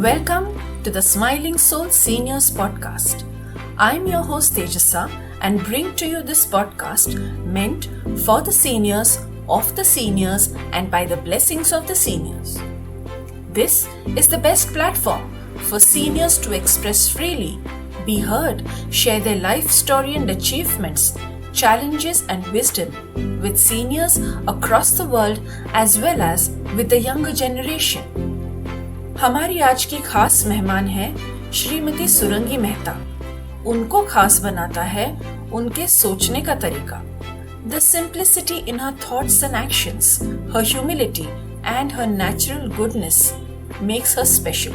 Welcome to the Smiling Soul Seniors Podcast. I'm your host Tejasa and bring to you this podcast meant for the seniors, of the seniors, and by the blessings of the seniors. This is the best platform for seniors to express freely, be heard, share their life story and achievements, challenges and wisdom with seniors across the world as well as with the younger generation. हमारी आज की खास मेहमान है श्रीमती सुरंगी मेहता। उनको खास बनाता है उनके सोचने का तरीका, the simplicity in her thoughts and actions, her humility and her natural goodness makes her special.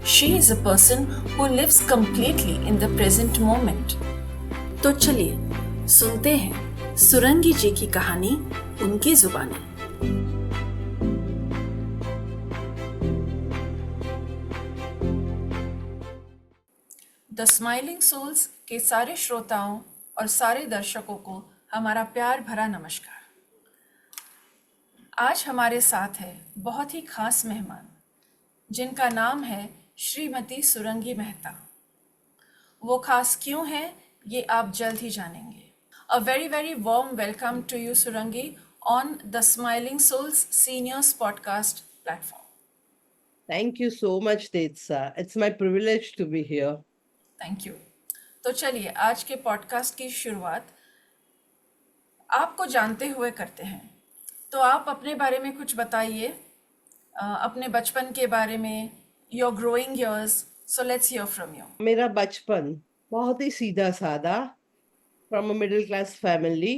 She is a person who lives completely in the present moment. तो चलिए सुनते हैं सुरंगी जी की कहानी उनकी जुबानी। द स्माइलिंग सोल्स के सारे श्रोताओं और सारे दर्शकों को हमारा प्यार भरा नमस्कार। आज हमारे साथ है बहुत ही खास मेहमान जिनका नाम है श्रीमती सुरंगी मेहता। वो खास क्यों है ये आप जल्द ही जानेंगे। A very very warm welcome to you Surangi on the smiling souls seniors podcast platform. Thank you so much, Tejasa. It's my privilege to be here. Thank you. तो चलिए आज के पॉडकास्ट की शुरुआत आपको जानते हुए करते हैं। तो आप अपने बारे में कुछ बताइए, अपने बचपन के बारे में, your growing years. So let's hear from you. मेरा बचपन बहुत ही सीधा साधा, from a middle class family,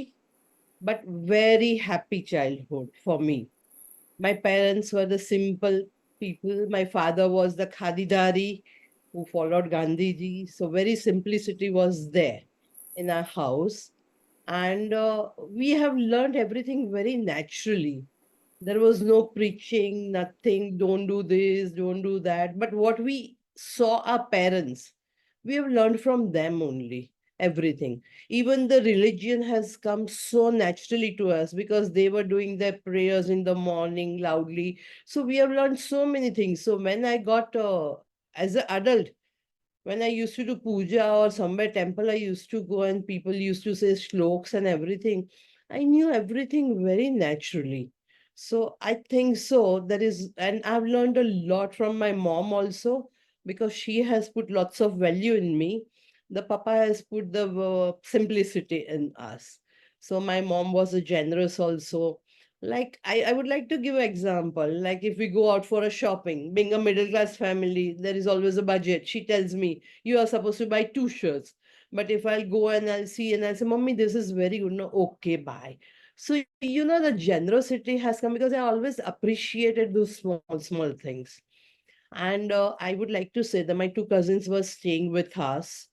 but very happy childhood for me. My parents were the simple people. My father was the khadidari who followed Gandhiji. So very simplicity was there in our house. And we have learned everything very naturally. There was no preaching, nothing, don't do this, don't do that. But what we saw our parents, we have learned from them only, everything. Even the religion has come so naturally to us because they were doing their prayers in the morning loudly. So we have learned so many things. So when I got, as an adult, when I used to do puja or somewhere temple, I used to go and people used to say shloks and everything. I knew everything very naturally. So I think so. That is, and I've learned a lot from my mom also because she has put lots of value in me. The papa has put the simplicity in us. So my mom was a generous also. Like I would like to give an example. Like if we go out for a shopping, being a middle class family, there is always a budget. She tells me you are supposed to buy 2 shirts. But if I'll go and I'll see and I'll say, Mommy, this is very good. No, okay, bye. So the generosity has come because I always appreciated those small things. And I would like to say that my 2 cousins were staying with us.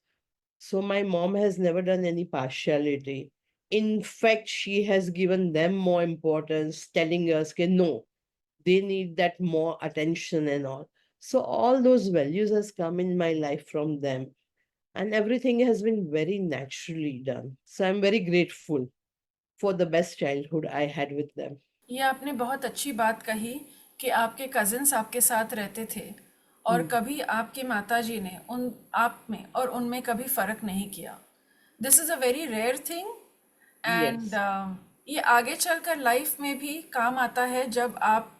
So my mom has never done any partiality. In fact, she has given them more importance, telling us, okay, no, they need that more attention and all. So all those values has come in my life from them. And everything has been very naturally done. So I'm very grateful for the best childhood I had with them. ये आपने बहुत अच्छी बात कही कि आपके cousins आपके साथ रहते थे और कभी आपकी माताजी ने उन आप में और उनमें कभी फ़र्क नहीं किया। This is a very rare thing and Yes, ये आगे चलकर लाइफ में भी काम आता है जब आप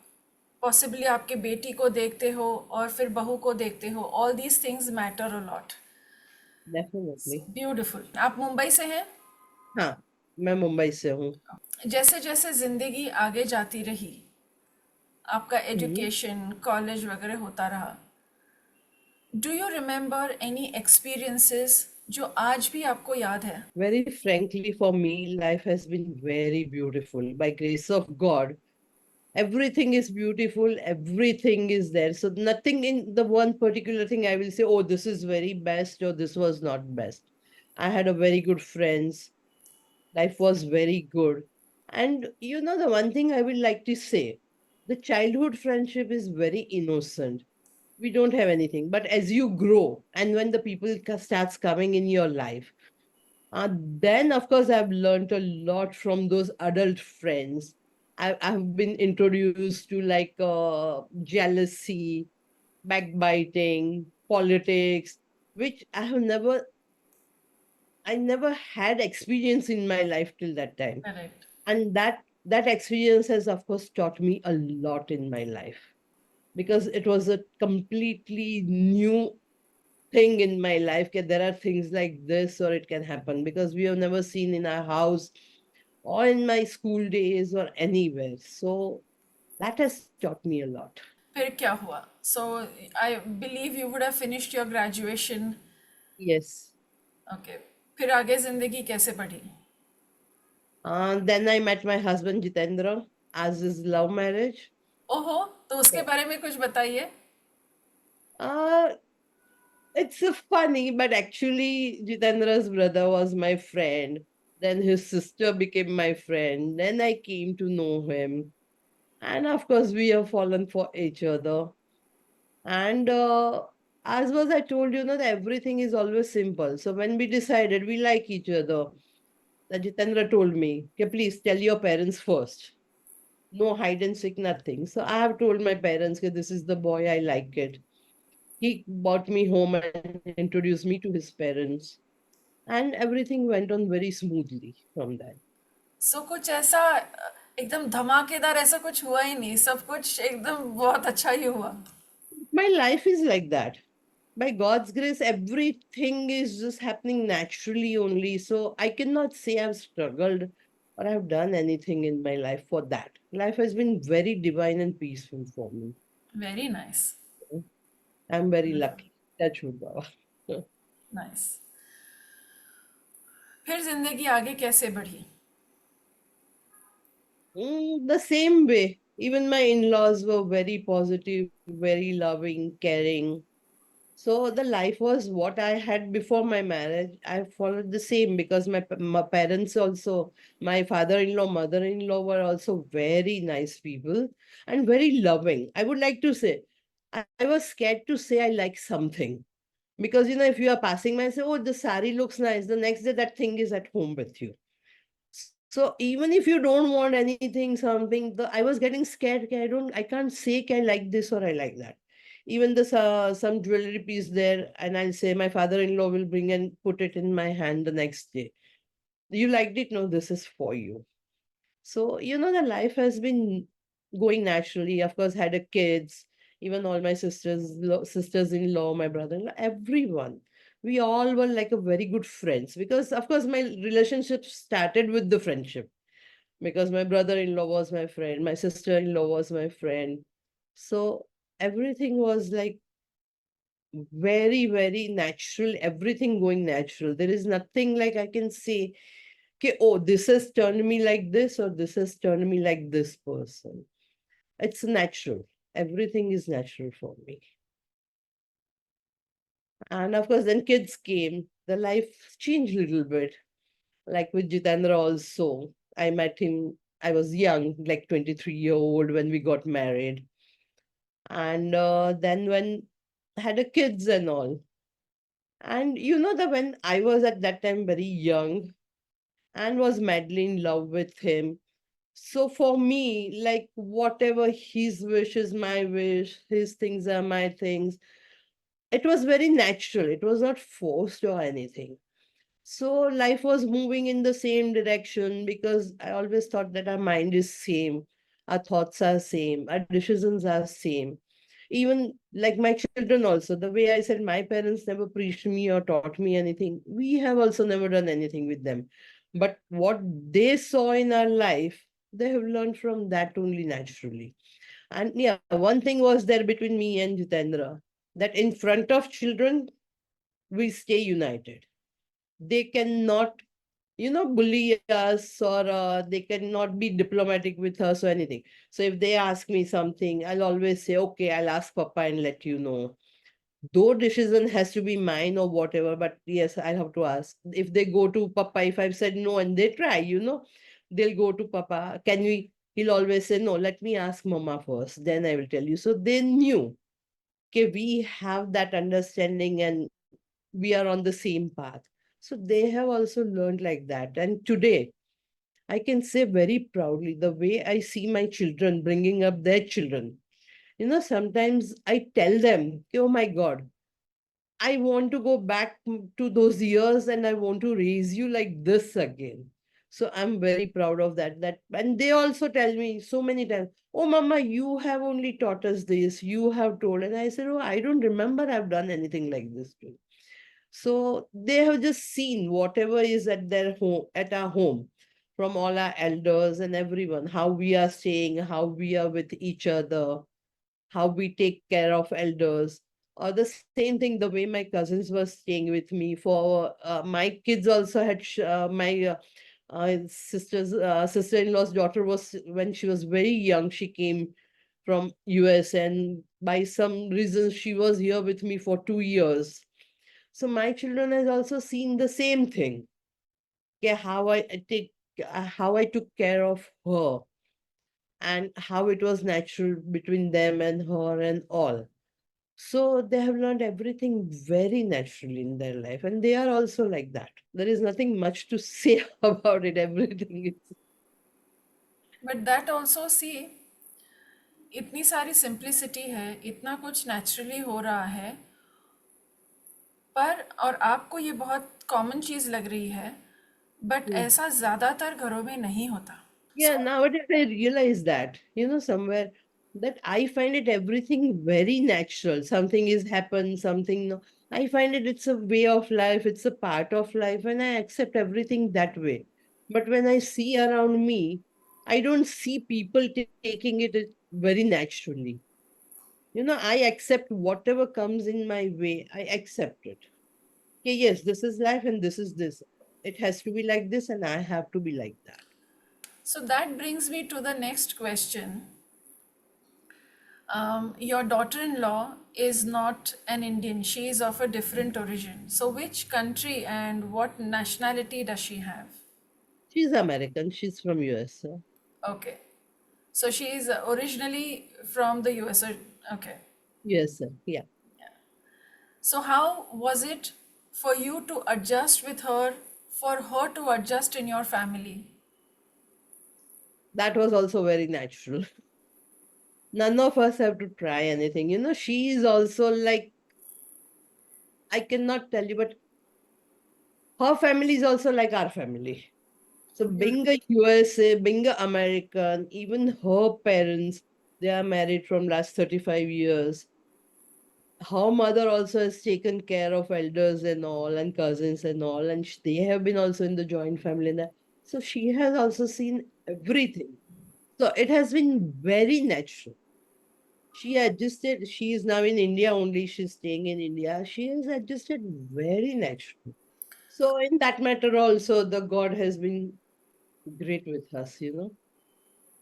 पॉसिबली आपके बेटी को देखते हो और फिर बहू को देखते हो। All these things matter a lot. definitely. Beautiful. आप मुंबई से हैं। हाँ, मैं मुंबई से हूँ। जैसे जैसे ज़िंदगी आगे जाती रही, आपका एजुकेशन कॉलेज वगैरह होता रहा, do you remember any experiences जो आज भी आपको याद है? Very frankly, for me, life has been very beautiful. By grace of God, everything is beautiful, everything is there. So nothing in the one particular thing I will say, oh, this is very best or this was not best. I had a very good friends. Life was very good. And the one thing I would like to say, the childhood friendship is very innocent. We don't have anything. But as you grow and when the people starts coming in your life, then of course I've learned a lot from those adult friends. I've been introduced to like jealousy, backbiting, politics, which I never had experience in my life till that time. Correct. And that experience has of course taught me a lot in my life, because it was a completely new thing in my life. Okay, there are things like this or it can happen, because we have never seen in our house or in my school days or anywhere. So that has taught me a lot. फिर क्या हुआ? So I believe you would have finished your graduation. Yes. Okay. फिर आगे जिंदगी कैसे बढ़ी? Then I met my husband Jitendra, as his love marriage. ओहो, तो उसके बारे में कुछ बताइए. uh, it's funny, but actually Jitendra's brother was my friend. Then his sister became my friend. Then I came to know him. And of course, we have fallen for each other. And as was I told you, that everything is always simple. So when we decided we like each other, that Jitendra told me, okay, please tell your parents first. No hide and seek, nothing. So I have told my parents, okay, this is the boy, I like it. He brought me home and introduced me to his parents. And everything went on very smoothly from that. सो कुछ ऐसा एकदम धमाकेदार ऐसा कुछ हुआ ही नहीं, सब कुछ एकदम बहुत अच्छा ही हुआ. My life is like that. By God's grace, everything is just happening naturally only. So I cannot say I've struggled or I've done anything in my life for that. Life has been very divine and peaceful for me. Very nice. I'm very lucky. That's wood, Baba. Nice. फिर जिंदगी आगे कैसे बढ़ी? The same way. Even my in-laws were very positive, very loving, caring. So the life was what I had before my marriage. I followed the same, because my parents also, my father-in-law, mother-in-law were also very nice people and very loving. I would like to say, I was scared to say I like something, because if you are passing by and say, "Oh, the sari looks nice," the next day that thing is at home with you. So even if you don't want anything, something, I was getting scared. Okay, I can't say okay, I like this or I like that. Even some jewelry piece there, and I'll say my father-in-law will bring and put it in my hand the next day. You liked it? No, this is for you. So the life has been going naturally. Of course, had a kids, even all my sisters-in-law, my brother-in-law, everyone. We all were like a very good friends, because of course my relationship started with the friendship, because my brother-in-law was my friend, my sister-in-law was my friend. So everything was like very, very natural, everything going natural. There is nothing like I can say, okay, oh, this has turned me like this, or this has turned me like this person. It's natural. Everything is natural for me. And of course, then kids came. The life changed a little bit. Like with Jitendra also. I met him, I was young, like 23-year-old when we got married. And then when I had a kids and all. And that when I was at that time very young and was madly in love with him. So for me, like whatever his wish is my wish, his things are my things. It was very natural. It was not forced or anything. So life was moving in the same direction, because I always thought that our mind is same, our thoughts are same, our decisions are same. Even like my children also, the way I said my parents never preached me or taught me anything, we have also never done anything with them. But what they saw in our life, they have learned from that only naturally. And yeah, one thing was there between me and Jitendra, that in front of children, we stay united. They cannot bully us, or they cannot be diplomatic with us or anything. So if they ask me something, I'll always say, okay, I'll ask Papa and let you know. Though decision has to be mine or whatever, but yes, I'll have to ask. If they go to Papa, if I've said no and they try, they'll go to Papa. Can we? He'll always say, no, let me ask Mama first, then I will tell you. So they knew, okay, we have that understanding and we are on the same path. So they have also learned like that. And today, I can say very proudly, the way I see my children bringing up their children, Sometimes I tell them, oh my God, I want to go back to those years and I want to raise you like this again. So I'm very proud of that. And they also tell me so many times, oh mama, you have only taught us this, you have told. And I said, oh, I don't remember I've done anything like this too. So they have just seen whatever is at their home, at our home, from all our elders and everyone, how we are staying, how we are with each other, how we take care of elders. Or the same thing, the way my cousins were staying with me. For my kids also had my sister-in-law's daughter was, when she was very young, she came from US, and by some reason she was here with me for 2 years. So my children has also seen the same thing. Okay, how I took care of her, and how it was natural between them and her and all. So they have learned everything very naturally in their life, and they are also like that. There is nothing much to say about it. Everything is. But that also see, इतनी सारी simplicity है, इतना कुछ naturally हो रहा है, पर और आपको ये बहुत कॉमन चीज़ लग रही है, बट Hmm. ऐसा ज़्यादातर घरों में नहीं होता. Yeah, so nowadays I realize that, somewhere, that I find it everything very natural. Something is happened, something no. I find it's a way of life, it's a part of life, and I accept everything that way. But when I see around me, I don't see people taking it very naturally. I accept whatever comes in my way, I accept it. Okay, yes, this is life and this is this. It has to be like this, and I have to be like that. so that brings me to the next question. Your daughter-in-law is not an Indian, she is of a different origin. So which country and what nationality does she have? She's American, she's from US. Okay. So she is originally from the US. Okay. Yes, sir. Yeah, So how was it for you to adjust with her, for her to adjust in your family? that was also very natural. None of us have to try anything. She is also like, I cannot tell you, but her family is also like our family. So being Beautiful. a USA, being a American, even her parents, they are married from last 35 years. Her mother also has taken care of elders and all, and cousins and all, and they have been also in the joint family. And that. So she has also seen everything. So it has been very natural. She adjusted. She is now in India only. She's staying in India. She has adjusted very natural. So in that matter also, the God has been great with us.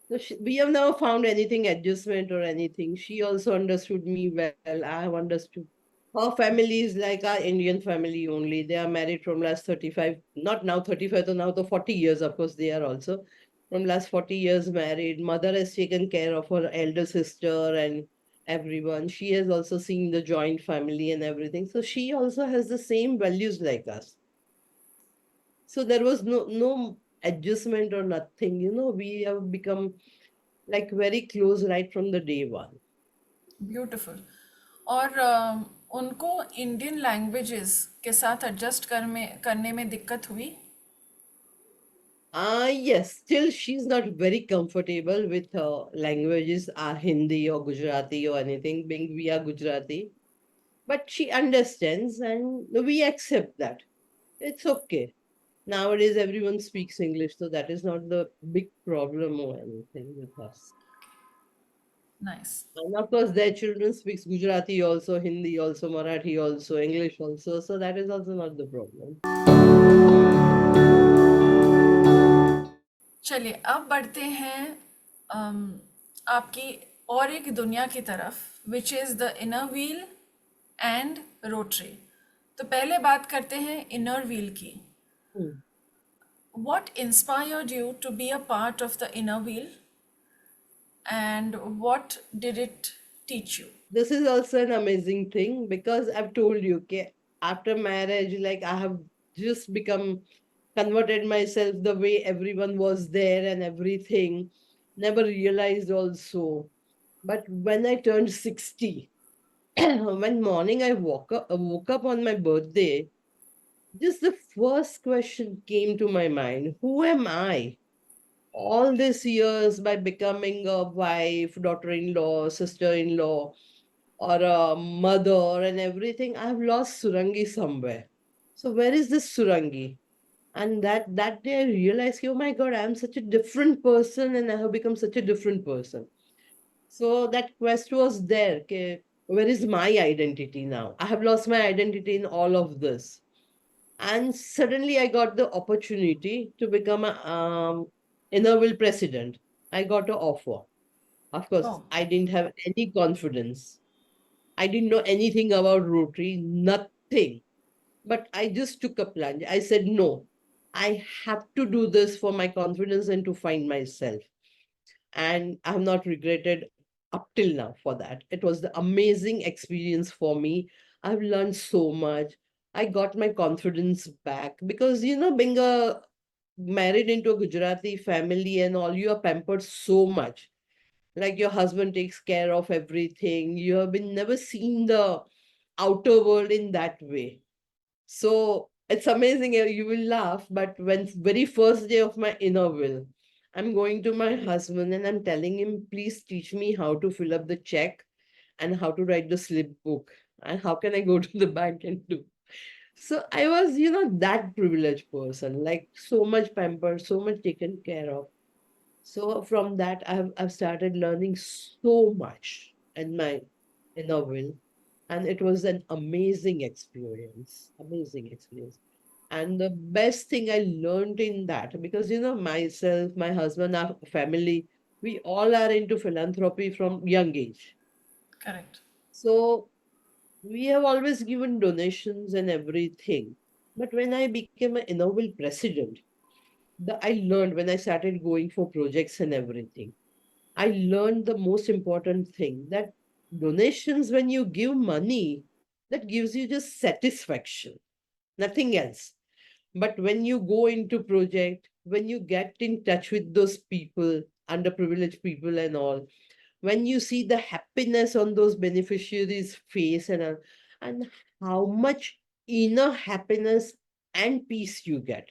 So we have never found anything adjustment or anything. She also understood me well. I have understood. Her family is like our Indian family only. They are married from last 35, not now 35, so now the 40 years, of course, they are also. From last 40 years married. Mother has taken care of her elder sister and everyone. She has also seen the joint family and everything. So she also has the same values like us. So there was no adjustment or nothing. We have become like very close right from the day one. Beautiful. और उनको Indian languages के साथ adjust करने में दिक्कत हुई? Yes, still she's not very comfortable with languages, Hindi or Gujarati or anything, being we are Gujarati. But she understands and we accept that. It's okay. Nowadays, everyone speaks English, so that is not the big problem or anything with us. Nice. And of course, their children speaks Gujarati also, Hindi also, Marathi also, English also. So that is also not the problem. चलिए अब बढ़ते हैं आपकी और एक दुनिया की तरफ, which is the inner wheel and rotary. तो पहले बात करते हैं इनर व्हील की. Hmm. What inspired you to be a part of the inner wheel and what did it teach you? This is also an amazing thing because I've told you, okay, after marriage, like I have just become converted myself the way everyone was there and everything. Never realized also. But when I turned 60, one morning I woke up on my birthday, just the first question came to my mind: who am I? All these years, by becoming a wife, daughter in law, sister in law, or a mother, and everything, I've lost Surangi somewhere. So, where is this Surangi? And that day I realized, oh my God, I'm such a different person, and I have become such a different person. So that quest was there. Okay, where is my identity now? I have lost my identity in all of this. And suddenly I got the opportunity to become a inner wheel president. I got an offer. Of course, Oh, I didn't have any confidence. I didn't know anything about Rotary, nothing. But I just took a plunge. I said, no, I have to do this for my confidence and to find myself. And I have not regretted up till now for that. It was the amazing experience for me. I've learned so much. I got my confidence back because being a married into a Gujarati family and all, you are pampered so much. Like your husband takes care of everything. You have been never seen the outer world in that way. So it's amazing. You will laugh, but when very first day of my inner will, I'm going to my husband and I'm telling him, please teach me how to fill up the check and how to write the slip book and how can I go to the bank and do. So I was, that privileged person, like so much pampered, so much taken care of. So from that, I've started learning so much in my inner will, and it was an amazing experience. Amazing experience. And the best thing I learned in that, because myself, my husband, our family, we all are into philanthropy from young age. correct. So we have always given donations and everything. But when I became an inner will president, I learned when I started going for projects and everything. I learned the most important thing that donations, when you give money, that gives you just satisfaction, nothing else. But when you go into project, when you get in touch with those people, underprivileged people and all, when you see the happiness on those beneficiaries' face and how much inner happiness and peace you get.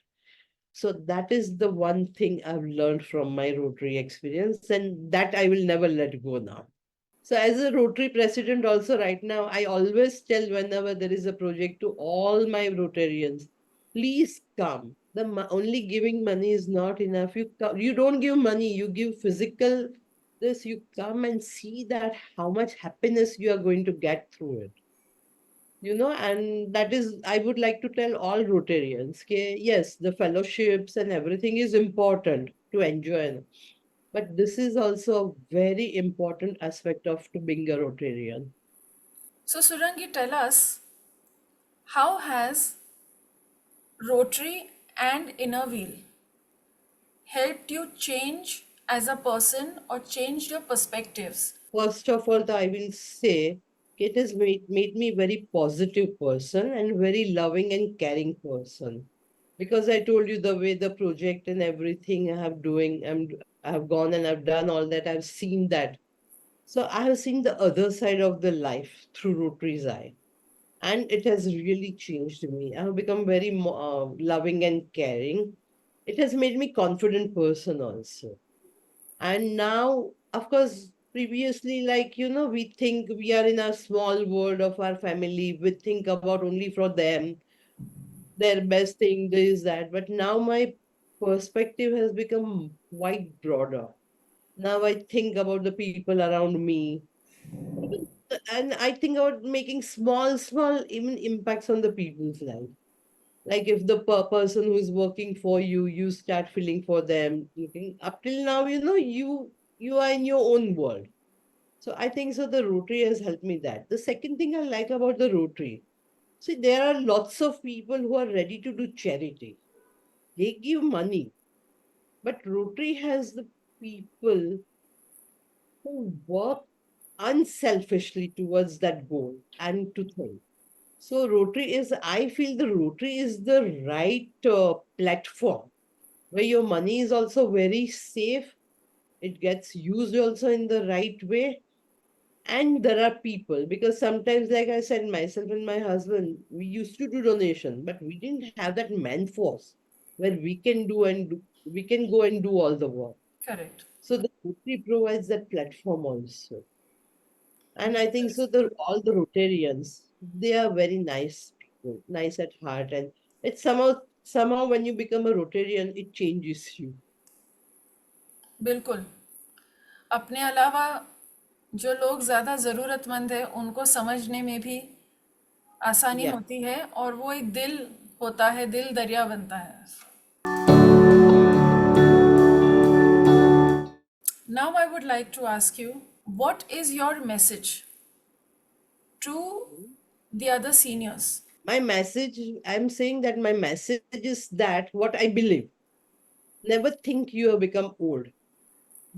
So that is the one thing I've learned from my Rotary experience, and that I will never let go now. So, as a Rotary president, also right now, I always tell whenever there is a project to all my Rotarians, please come. Only giving money is not enough. You don't give money, you give physical. This you come and see that how much happiness you are going to get through it. And that is, I would like to tell all Rotarians, okay, yes, the fellowships and everything is important to enjoy, but this is also a very important aspect of to being a Rotarian. So, Surangi, tell us, how has Rotary and Inner Wheel helped you change as a person or changed your perspectives? First of all, I will say it has made me very positive person and very loving and caring person. Because I told you the way the project and everything I have gone and I've done all that. I've seen that. So I have seen the other side of the life through Rotary's eye, and it has really changed me. I have become very loving and caring. It has made me confident person also. And now, of course, previously, like we think we are in a small world of our family. We think about only for them, their best thing, this, that. But now my perspective has become quite broader. Now I think about the people around me, even and I think about making small even impacts on the people's life. Like if the person who is working for you, you start feeling for them. You think up till now, you are in your own world. So I think so. The Rotary has helped me that. The second thing I like about the Rotary, see, there are lots of people who are ready to do charity. They give money, but Rotary has the people who work unselfishly towards that goal and to think. So I feel the Rotary is the right platform where your money is also very safe. It gets used also in the right way. And there are people, because sometimes, like I said, myself and my husband, we used to do donation, but we didn't have that man force where we can go and do all the work. Correct. So the Rotary provides that platform also. And I Very think well so said. the all the Rotarians, they are very nice people, nice at heart. And it's somehow when you become a Rotarian, it changes you. बिल्कुल। अपने अलावा जो लोग ज़्यादा ज़रूरतमंद है उनको समझने में भी आसानी Yeah. होती है और वो एक दिल होता है, दिल दरिया बनता है। Now I would like to ask you, what is your message to the other seniors? My message, I'm saying that my message is that what I believe. Never think you have become old.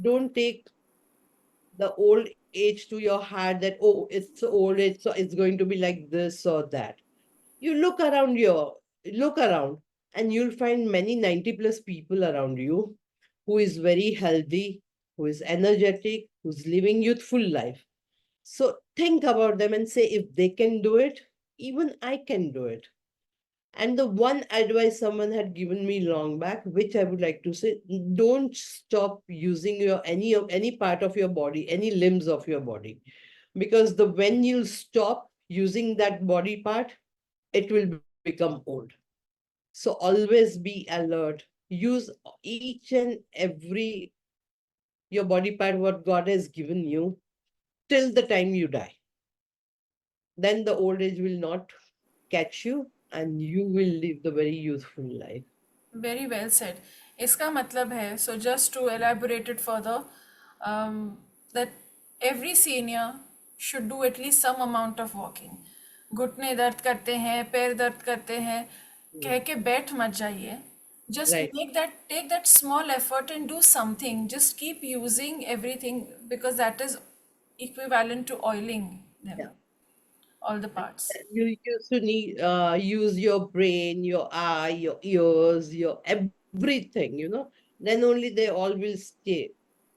Don't take the old age to your heart that, oh, it's so old, it's going to be like this or that. You look around and you'll find many 90 plus people around you who is very healthy, who is energetic, who's living youthful life. So think about them and say, if they can do it, even I can do it. And the one advice someone had given me long back, which I would like to say, don't stop using your any part of your body, any limbs of your body. Because the when you stop using that body part, it will become old. So always be alert. Use each and every your body part what God has given you till the time you die. Then the old age will not catch you and you will live the very youthful life. Very well said. इसका मतलब है, so just to elaborate it further, that every senior should do at least some amount of walking. घुटने दर्द करते हैं, पैर दर्द करते हैं, Mm. कह के बैठ मत जाइए. Just Right. take that small effort and do something. Just keep using everything because that is equivalent to oiling them, Yeah. all the parts. You used to need use your brain, your eye, your ears, your everything. Then only they all will stay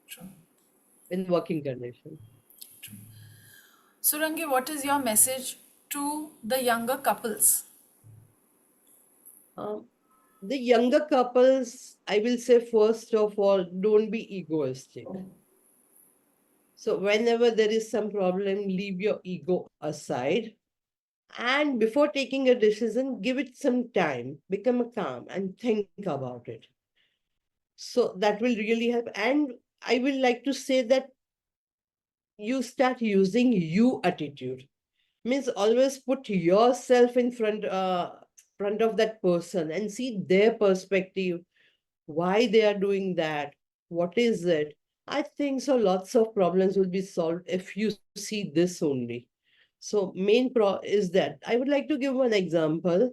True. in working condition. Surangi, what is your message to the younger couples? Um, the younger couples, I will say first of all, don't be egoistic. So whenever there is some problem, leave your ego aside. And before taking a decision, give it some time, become calm and think about it. So that will really help. And I will like to say that you start using you attitude. Means always put yourself in front of that person and see their perspective, why they are doing that, what is it. I think so lots of problems will be solved if you see this only. So main pro is that I would like to give one example.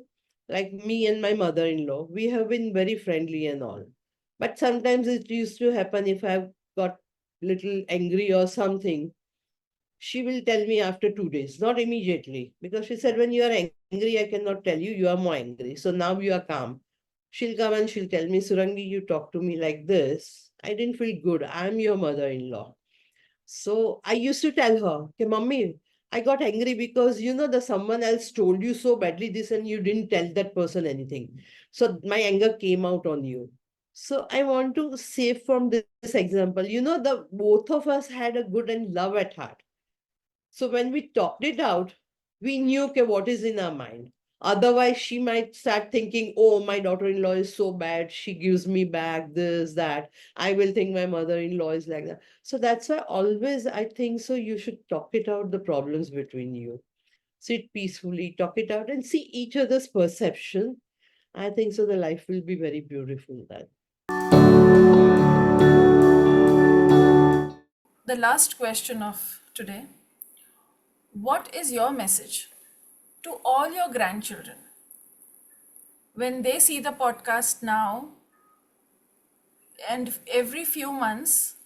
Like me and my mother-in-law, we have been very friendly and all, but sometimes it used to happen if I've got little angry or something, she will tell me after 2 days, not immediately, because she said, when you are angry, I cannot tell you, you are more angry. So now you are calm. She'll come and she'll tell me, Surangi, you talk to me like this. I didn't feel good. I'm your mother in law. So I used to tell her, okay, Mummy, I got angry because the someone else told you so badly this and you didn't tell that person anything. So my anger came out on you. So I want to say from this example, the both of us had a good and love at heart. So when we talked it out, we knew okay, what is in our mind. Otherwise, she might start thinking, oh, my daughter in law is so bad. She gives me back this, that. I will think my mother in law is like that. So that's why always I think so. You should talk it out, the problems between you. Sit peacefully, talk it out, and see each other's perception. I think so. The life will be very beautiful then. The last question of today: what is your message to all your grandchildren when they see the podcast now and every few months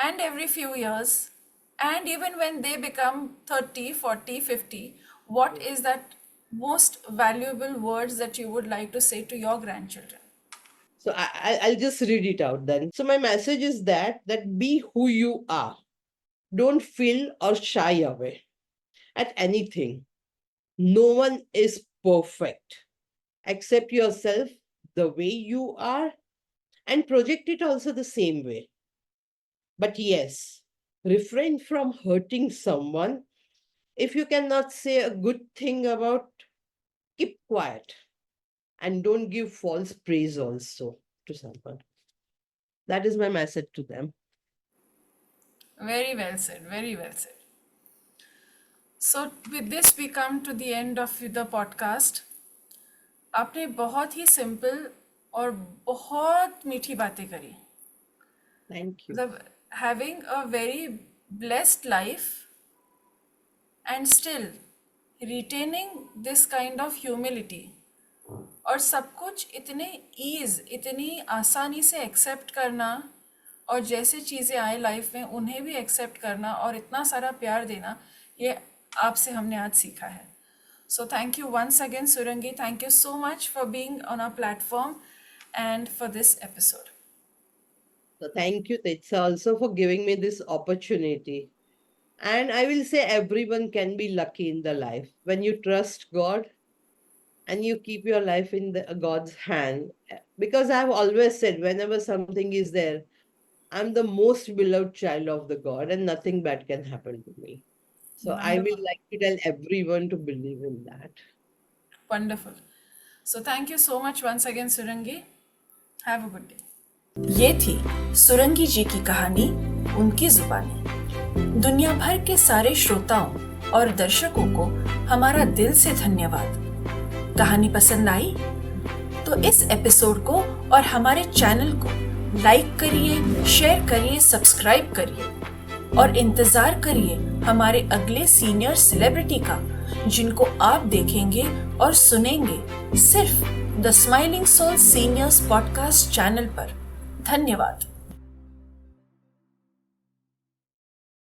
and every few years, and even when they become 30, 40, 50? What is that most valuable words that you would like to say to your grandchildren? So I'll just read it out then. So my message is that be who you are. Don't feel or shy away at anything. No one is perfect. Accept yourself the way you are and project it also the same way. But yes, refrain from hurting someone. If you cannot say a good thing about, keep quiet and don't give false praise also to someone. That is my message to them. Very well said, very well said. So with this we come to the end of the podcast. आपने बहुत ही simple और बहुत मीठी बातें करी. Thank you. मतलब having a very blessed life and still retaining this kind of humility और सब कुछ इतने ईज इतनी आसानी से एक्सेप्ट करना और जैसे चीज़ें आए लाइफ में उन्हें भी एक्सेप्ट करना और इतना सारा प्यार देना, ये आपसे हमने आज सीखा है. So thank you once again, Surangi. Thank you so much for being on our platform and for this episode. So thank you, Tejasa, also for giving me this opportunity. And I will say everyone can be lucky in the life when you trust God and you keep your life in God's hand. Because I've always said, whenever something is there, I'm the most beloved child of the God, and nothing bad can happen to me. So I will Wonderful. like to tell everyone to believe in that. Wonderful. So thank you so much once again, Surangi. Have a good day. ये थी सुरंगी जी की कहानी, उनकी जुबानी. दुनिया भर के सारे श्रोताओं और दर्शकों को हमारा दिल से धन्यवाद. कहानी पसंद आई तो इस एपिसोड को और हमारे चैनल को लाइक करिए, शेयर करिए, सब्सक्राइब करिए और इंतजार करिए हमारे अगले सीनियर सेलिब्रिटी का, जिनको आप देखेंगे और सुनेंगे सिर्फ the Smiling Soul Seniors podcast channel पर. धन्यवाद.